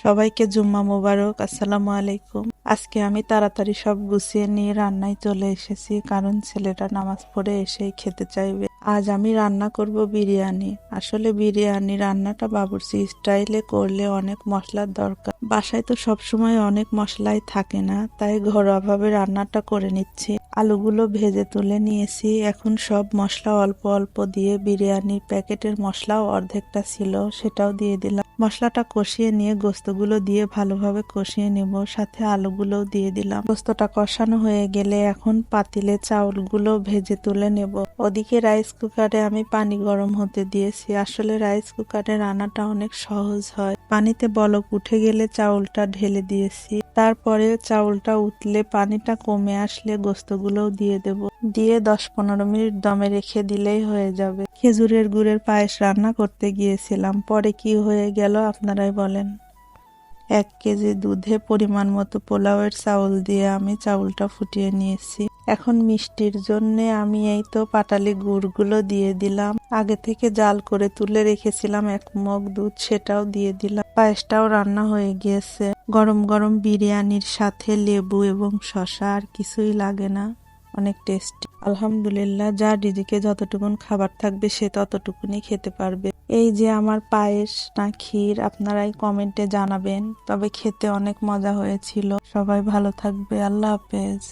সবাইকে জুম্মা মোবারক। আসসালামু আলাইকুম। আজকে আমি তাড়াতাড়ি সব গুছিয়ে নিয়ে রান্নায় চলে এসেছি, কারণ ছেলেটা নামাজ পড়ে এসেই খেতে চাইবে। আজ আমি রান্না করব বিরিয়ানি। আসলে বিরিয়ানি রান্নাটা বাবুর্চি স্টাইলে করলে অনেক মশলার দরকার। বাসায় তো সবসময় অনেক মশলাই থাকে না, তাই ঘরোয়াভাবে রান্নাটা করে নিচ্ছি। আলুগুলো ভেজে তুলে নিয়েছি। এখন সব মশলা অল্প অল্প দিয়ে, বিরিয়ানির প্যাকেটের মশলাও অর্ধেকটা ছিল, সেটাও দিয়ে দিলাম। মশলাটা কষিয়ে নিয়ে গোস্তগুলো দিয়ে ভালোভাবে কষিয়ে নেব, সাথে আলুগুলোও দিয়ে দিলাম। গোস্তটা কষানো হয়ে গেলে এখন পাতিলে চাউলগুলো ভেজে তুলে নেব। ওদিকে রাইস কুকারে আমি পানি গরম হতে দিয়েছি। আসলে রাইস কুকারে রান্নাটা অনেক সহজ হয়। পানিতে বলক উঠে গেলে চাউলটা ঢেলে দিয়েছি। তারপরে চাউলটা উতলে পানিটা কমে আসলে গোস্তগুলোও দিয়ে দেব। দিয়ে 10-15 মিনিট দমে রেখে দিলেই হয়ে যাবে। খেজুরের গুড়ের পায়েস রান্না করতে গিয়েছিলাম, পরে কি হয়ে গেল আপনারাই বলেন। 1 কেজি দুধে পরিমাণ মতো পোলাওয়ের চাউল দিয়ে আমি চাউলটা ফুটিয়ে নিয়েছি। এখন মিষ্টির জন্য আমি এই তো পাটালি গুড়গুলো দিয়ে দিলাম। আগে থেকে জাল করে তুলে রেখেছিলাম 1 মগ দুধ, সেটাও দিয়ে দিলাম। পায়েসটাও রান্না হয়ে গিয়েছে। গরম গরম বিরিয়ানির সাথে লেবু এবং শসা আর কিছুই লাগে না, অনেক টেস্টি। আলহামদুলিল্লাহ, যার রিজিকে যতটুকুন খাবার থাকবে সে ততটুকুনি খেতে পারবে। এই যে আমার পায়েস না ক্ষীর, আপনারাই কমেন্টে জানাবেন। তবে খেতে অনেক মজা হয়েছিল। সবাই ভালো থাকবে। আল্লাহ হাফেজ।